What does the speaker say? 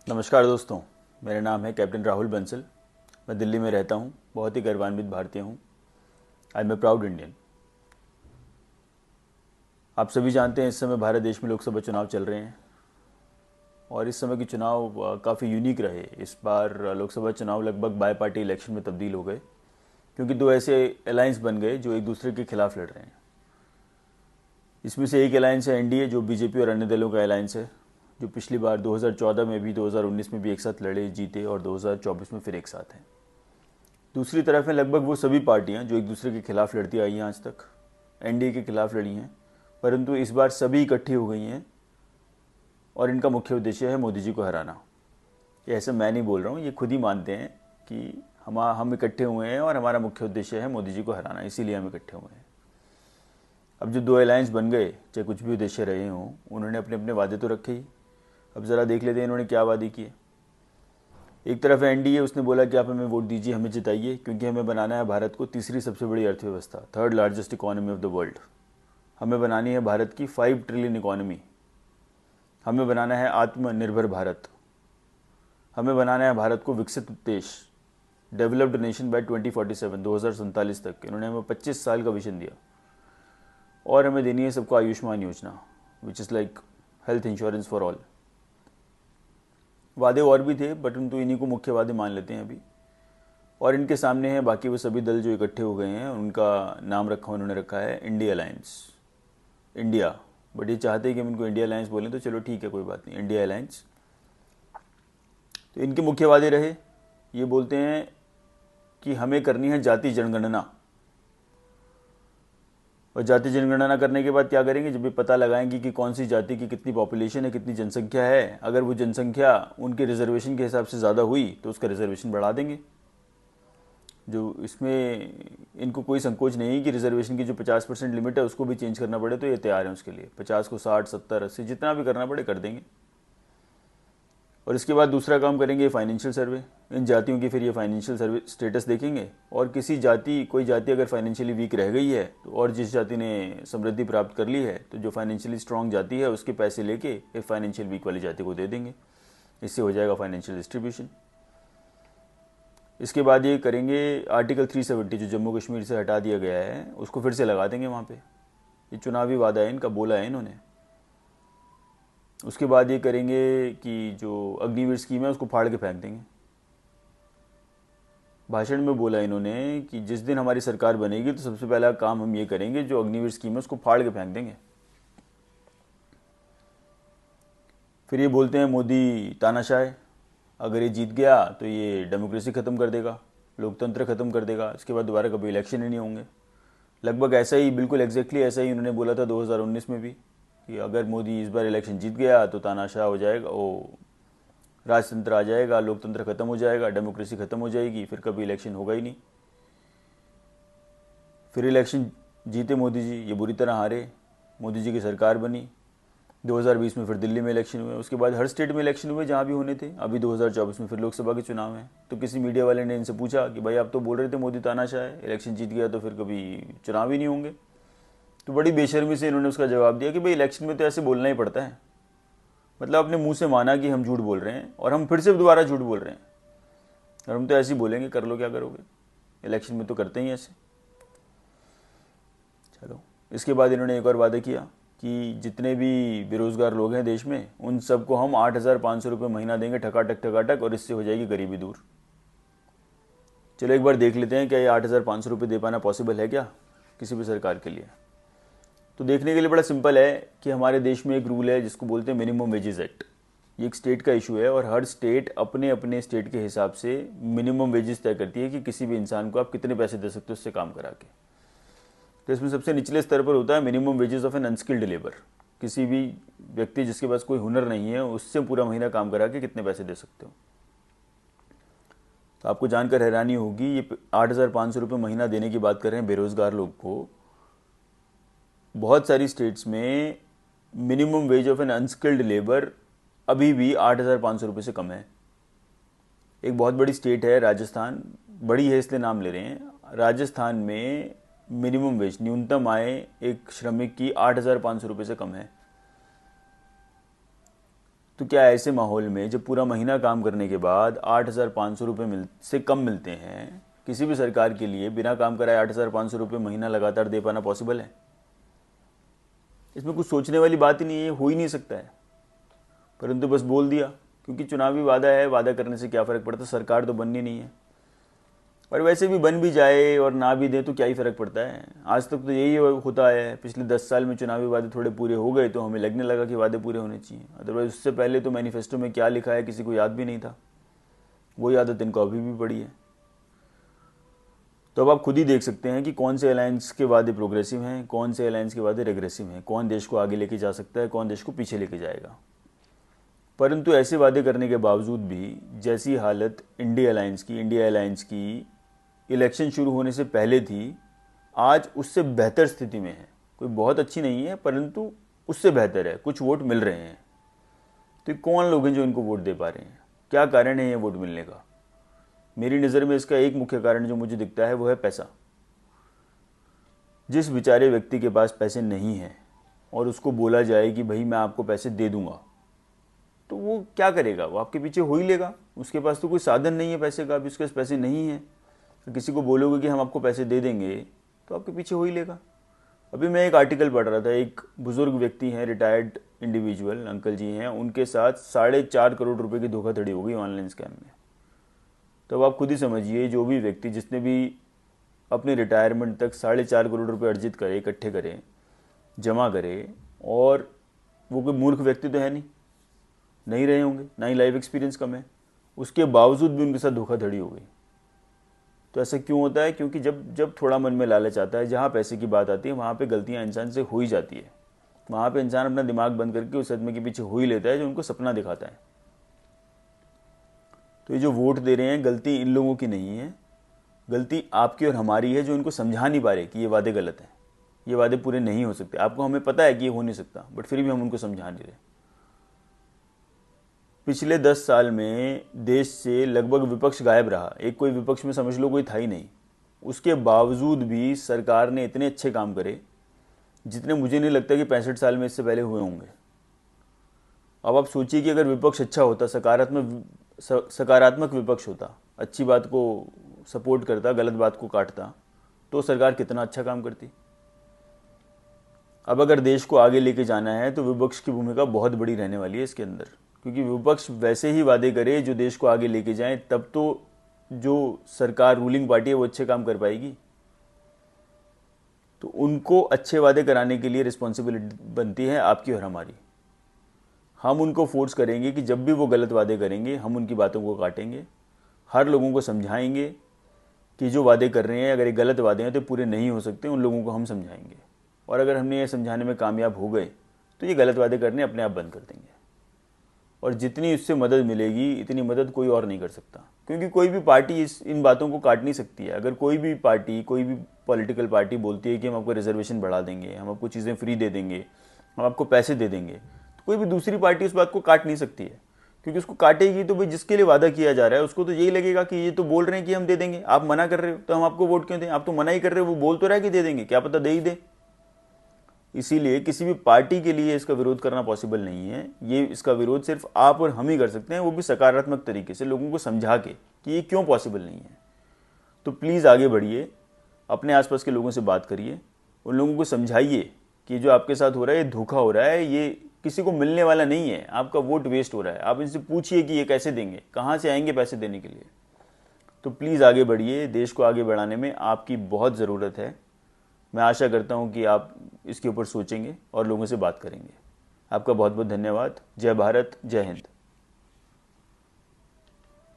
नमस्कार दोस्तों, मेरा नाम है कैप्टन राहुल बंसल। मैं दिल्ली में रहता हूँ, बहुत ही गर्वान्वित भारतीय हूँ। I am a proud Indian. आप सभी जानते हैं इस समय भारत देश में लोकसभा चुनाव चल रहे हैं और इस समय के चुनाव काफ़ी यूनिक रहे। इस बार लोकसभा चुनाव लगभग बाई पार्टी इलेक्शन में तब्दील हो गए, क्योंकि दो ऐसे अलायंस बन गए जो एक दूसरे के खिलाफ लड़ रहे हैं। इसमें से एक अलायंस है एनडीए, जो बीजेपी और अन्य दलों का अलायंस है, जो पिछली बार 2014 में भी, 2019 में भी एक साथ लड़े, जीते और 2024 में फिर एक साथ हैं। दूसरी तरफ है लगभग वो सभी पार्टियां जो एक दूसरे के खिलाफ लड़ती आई हैं, आज तक एनडीए के खिलाफ लड़ी हैं, परंतु इस बार सभी इकट्ठी हो गई हैं और इनका मुख्य उद्देश्य है मोदी जी को हराना। ये ऐसा मैं नहीं बोल रहा हूँ, ये खुद ही मानते हैं कि हम इकट्ठे हुए हैं और हमारा मुख्य उद्देश्य है मोदी जी को हराना, इसीलिए हम इकट्ठे हुए हैं। अब जो दो अलायंस बन गए, चाहे कुछ भी उद्देश्य रहे हों, उन्होंने अपने अपने वादे तो रखे ही। अब ज़रा देख लेते हैं इन्होंने क्या वादे किए। एक तरफ है एनडीए, उसने बोला कि आप हमें वोट दीजिए, हमें जिताइए, क्योंकि हमें बनाना है भारत को तीसरी सबसे बड़ी अर्थव्यवस्था, third largest economy of the world. हमें बनानी है भारत की 5 ट्रिलियन इकोनॉमी। हमें बनाना है आत्मनिर्भर भारत। हमें बनाना है भारत को विकसित देश, डेवलप्ड नेशन बाय 2047, 2047 तक। इन्होंने हमें 25 साल का विजन दिया। और हमें देनी है सबको आयुष्मान योजना, which is like health insurance for all. वादे और भी थे, परंतु इन्हीं को मुख्य वादे मान लेते हैं अभी। और इनके सामने हैं बाकी वो सभी दल जो इकट्ठे हो गए हैं, उनका नाम उन्होंने रखा है इंडिया अलायंस। इंडिया, बट ये चाहते हैं कि हम इनको इंडिया अलायंस बोलें, तो चलो ठीक है, कोई बात नहीं, इंडिया अलायंस। तो इनके मुख्य वादे रहे, ये बोलते हैं कि हमें करनी है जाति जनगणना। और जाति जनगणना करने के बाद क्या करेंगे, जब भी पता लगाएंगे कि कौन सी जाति की कितनी पॉपुलेशन है, कितनी जनसंख्या है, अगर वो जनसंख्या उनके रिजर्वेशन के हिसाब से ज़्यादा हुई तो उसका रिजर्वेशन बढ़ा देंगे। जो इसमें इनको कोई संकोच नहीं है कि रिजर्वेशन की जो 50% लिमिट है उसको भी चेंज करना पड़े तो ये तैयार हैं उसके लिए। 50 को 60, 70, 80 जितना भी करना पड़े कर देंगे। और इसके बाद दूसरा काम करेंगे फाइनेंशियल सर्वे। इन जातियों की फिर ये फाइनेंशियल सर्वे स्टेटस देखेंगे, और कोई जाति अगर फाइनेंशियली वीक रह गई है तो, और जिस जाति ने समृद्धि प्राप्त कर ली है, तो जो फाइनेंशियली स्ट्रांग जाति है उसके पैसे लेके एक फाइनेंशियल वीक वाली जाति को दे देंगे। इससे हो जाएगा फाइनेंशियल डिस्ट्रीब्यूशन। इसके बाद ये करेंगे आर्टिकल 370 जो जम्मू कश्मीर से हटा दिया गया है, उसको फिर से लगा देंगे वहाँ पे। ये चुनावी वादा है इनका, बोला है इन्होंने। उसके बाद ये करेंगे कि जो अग्निवीर स्कीम है उसको फाड़ के फेंक देंगे। भाषण में बोला इन्होंने कि जिस दिन हमारी सरकार बनेगी तो सबसे पहला काम हम ये करेंगे, जो अग्निवीर स्कीम है उसको फाड़ के फेंक देंगे। फिर ये बोलते हैं मोदी तानाशाह, अगर ये जीत गया तो ये डेमोक्रेसी ख़त्म कर देगा, लोकतंत्र ख़त्म कर देगा, इसके बाद दोबारा कभी इलेक्शन ही नहीं होंगे। लगभग ऐसा ही, बिल्कुल एग्जैक्टली ऐसा ही उन्होंने बोला था 2019 में भी, कि अगर मोदी इस बार इलेक्शन जीत गया तो तानाशाह हो जाएगा, वो राजतंत्र आ जाएगा, लोकतंत्र खत्म हो जाएगा, डेमोक्रेसी खत्म हो जाएगी, फिर कभी इलेक्शन होगा ही नहीं। फिर इलेक्शन जीते मोदी जी, ये बुरी तरह हारे, मोदी जी की सरकार बनी। 2020 में फिर दिल्ली में इलेक्शन हुए, उसके बाद हर स्टेट में इलेक्शन हुए जहाँ भी होने थे। अभी 2024 में फिर लोकसभा के चुनाव हैं। तो किसी मीडिया वाले ने इनसे पूछा कि भाई आप तो बोल रहे थे मोदी तानाशाह है, इलेक्शन जीत गया तो फिर कभी चुनाव ही नहीं होंगे। तो बड़ी बेशर्मी से इन्होंने उसका जवाब दिया कि भाई इलेक्शन में तो ऐसे बोलना ही पड़ता है। मतलब अपने मुंह से माना कि हम झूठ बोल रहे हैं और हम फिर से दोबारा झूठ बोल रहे हैं, और हम तो ऐसे ही बोलेंगे, कर लो क्या करोगे, इलेक्शन में तो करते ही ऐसे। चलो, इसके बाद इन्होंने एक और वादा किया कि जितने भी बेरोज़गार लोग हैं देश में, उन सबको हम 8,500 रुपये महीना देंगे, ठकाठक, और इससे हो जाएगी गरीबी दूर। चलो एक बार देख लेते हैं क्या ये 8,500 रुपये दे पाना पॉसिबल है क्या किसी भी सरकार के लिए। तो देखने के लिए बड़ा सिंपल है कि हमारे देश में एक रूल है जिसको बोलते हैं मिनिमम वेजेस एक्ट। ये एक स्टेट का इशू है और हर स्टेट अपने अपने स्टेट के हिसाब से मिनिमम वेजेस तय करती है कि किसी भी इंसान को आप कितने पैसे दे सकते हो उससे काम करा के। तो इसमें सबसे निचले स्तर पर होता है minimum wages of an unskilled labour. किसी भी व्यक्ति जिसके पास कोई हुनर नहीं है, उससे पूरा महीना काम करा के कितने पैसे दे सकते हो। तो आपको जानकर हैरानी होगी, ये 8,500 रुपये महीना देने की बात कर रहे हैं बेरोज़गार लोग को। बहुत सारी स्टेट्स में minimum wage of an unskilled labour अभी भी 8,500 रुपये से कम है। एक बहुत बड़ी स्टेट है राजस्थान, बड़ी है इसलिए नाम ले रहे हैं। राजस्थान में मिनिमम वेज, न्यूनतम आय एक श्रमिक की 8,500 रुपये से कम है। तो क्या ऐसे माहौल में जब पूरा महीना काम करने के बाद 8,500 रुपये से कम मिलते हैं, किसी भी सरकार के लिए बिना काम कराए 8,500 रुपये महीना लगातार दे पाना पॉसिबल है? इसमें कुछ सोचने वाली बात ही नहीं है, हो ही नहीं सकता है। परंतु बस बोल दिया, क्योंकि चुनावी वादा है, वादा करने से क्या फ़र्क पड़ता, सरकार तो बननी नहीं है। और वैसे भी बन भी जाए और ना भी दे तो क्या ही फ़र्क पड़ता है। आज तक तो यही होता है, पिछले 10 साल में चुनावी वादे थोड़े पूरे हो गए तो हमें लगने लगा कि वादे पूरे होने चाहिए। अदरवाइज उससे पहले तो मैनिफेस्टो में क्या लिखा है किसी को याद भी नहीं था। वही आदत इनको अभी भी पड़ी है। तो अब आप खुद ही देख सकते हैं कि कौन से अलायंस के वादे प्रोग्रेसिव हैं, कौन से अलायंस के वादे रेग्रेसिव हैं, कौन देश को आगे लेके जा सकता है, कौन देश को पीछे लेके जाएगा। परंतु ऐसे वादे करने के बावजूद भी जैसी हालत इंडिया अलायंस की इलेक्शन शुरू होने से पहले थी, आज उससे बेहतर स्थिति में है। कोई बहुत अच्छी नहीं है, परंतु उससे बेहतर है, कुछ वोट मिल रहे हैं। तो कौन लोग हैं जो इनको वोट दे पा रहे हैं? क्या कारण है ये वोट मिलने का? मेरी नज़र में इसका एक मुख्य कारण जो मुझे दिखता है वो है पैसा। जिस बेचारे व्यक्ति के पास पैसे नहीं हैं और उसको बोला जाए कि भाई मैं आपको पैसे दे दूंगा, तो वो क्या करेगा? वो आपके पीछे हो ही लेगा। उसके पास तो कोई साधन नहीं है पैसे का, अभी उसके पास पैसे नहीं है। तो किसी को बोलोगे कि हम आपको पैसे दे देंगे तो आपके पीछे हो ही लेगा। अभी मैं एक आर्टिकल पढ़ रहा था, एक बुजुर्ग व्यक्ति हैं, रिटायर्ड इंडिविजुअल अंकल जी हैं, उनके साथ 4.5 करोड़ रुपए की धोखाधड़ी हो गई ऑनलाइन स्कैम में। तो अब आप खुद ही समझिए, जो भी व्यक्ति जिसने भी अपने रिटायरमेंट तक 4.5 करोड़ रुपए अर्जित करे, इकट्ठे करे, जमा करे, और वो कोई मूर्ख व्यक्ति तो है नहीं रहे होंगे, ना ही लाइफ एक्सपीरियंस कम है, उसके बावजूद भी उनके साथ धोखाधड़ी हो गई। तो ऐसा क्यों होता है? क्योंकि जब थोड़ा मन में लालच आता है, जहाँ पैसे की बात आती है वहाँ पे गलतियाँ इंसान से हो ही जाती है। वहाँ पे इंसान अपना दिमाग बंद करके उस आदमी के पीछे हो ही लेता है जो उनको सपना दिखाता है। तो ये जो वोट दे रहे हैं, गलती इन लोगों की नहीं है, गलती आपकी और हमारी है, जो इनको समझा नहीं पा रहे कि ये वादे गलत हैं, ये वादे पूरे नहीं हो सकते। आपको हमें पता है कि ये हो नहीं सकता, बट फिर भी हम उनको समझा नहीं रहे। पिछले 10 साल में देश से लगभग विपक्ष गायब रहा। एक कोई विपक्ष में समझ लो कोई था ही नहीं। उसके बावजूद भी सरकार ने इतने अच्छे काम करे जितने मुझे नहीं लगता कि 65 साल में इससे पहले हुए होंगे। अब आप सोचिए कि अगर विपक्ष अच्छा होता, सकारात्मक विपक्ष होता, अच्छी बात को सपोर्ट करता, गलत बात को काटता, तो सरकार कितना अच्छा काम करती। अब अगर देश को आगे लेके जाना है तो विपक्ष की भूमिका बहुत बड़ी रहने वाली है इसके अंदर, क्योंकि विपक्ष वैसे ही वादे करे जो देश को आगे लेके जाएं, तब तो जो सरकार, रूलिंग पार्टी है, वो अच्छे काम कर पाएगी। तो उनको अच्छे वादे कराने के लिए रिस्पॉन्सिबिलिटी बनती है आपकी और हमारी। हम उनको फोर्स करेंगे कि जब भी वो गलत वादे करेंगे हम उनकी बातों को काटेंगे, हर लोगों को समझाएंगे कि जो वादे कर रहे हैं अगर ये गलत वादे हैं तो पूरे नहीं हो सकते, उन लोगों को हम समझाएंगे। और अगर हमने ये समझाने में कामयाब हो गए तो ये गलत वादे करने अपने आप बंद कर देंगे। और जितनी उससे मदद मिलेगी इतनी मदद कोई और नहीं कर सकता, क्योंकि कोई भी पार्टी इन बातों को काट नहीं सकती है। अगर कोई भी पार्टी, कोई भी पॉलिटिकल पार्टी बोलती है कि हम आपको रिजर्वेशन बढ़ा देंगे, हम आपको चीज़ें फ्री दे देंगे, हम आपको पैसे दे देंगे, तो कोई भी दूसरी पार्टी उस बात को काट नहीं सकती है। क्योंकि उसको काटेगी तो भाई जिसके लिए वादा किया जा रहा है उसको तो यही लगेगा कि ये तो बोल रहे हैं कि हम दे देंगे, आप मना कर रहे हो तो हम आपको वोट क्यों दें? आप तो मना ही कर रहे हो, वो बोल तो रहा है कि दे देंगे, क्या पता दे ही दे। इसीलिए किसी भी पार्टी के लिए इसका विरोध करना पॉसिबल नहीं है। ये इसका विरोध सिर्फ आप और हम ही कर सकते हैं, वो भी सकारात्मक तरीके से, लोगों को समझा के कि ये क्यों पॉसिबल नहीं है। तो प्लीज़ आगे बढ़िए, अपने आसपास के लोगों से बात करिए, उन लोगों को समझाइए कि जो आपके साथ हो रहा है ये धोखा हो रहा है, ये किसी को मिलने वाला नहीं है, आपका वोट वेस्ट हो रहा है। आप इनसे पूछिए कि ये कैसे देंगे, कहाँ से आएंगे पैसे देने के लिए। तो प्लीज़ आगे बढ़िए, देश को आगे बढ़ाने में आपकी बहुत ज़रूरत है। मैं आशा करता हूं कि आप इसके ऊपर सोचेंगे और लोगों से बात करेंगे। आपका बहुत बहुत धन्यवाद। जय भारत, जय हिंद।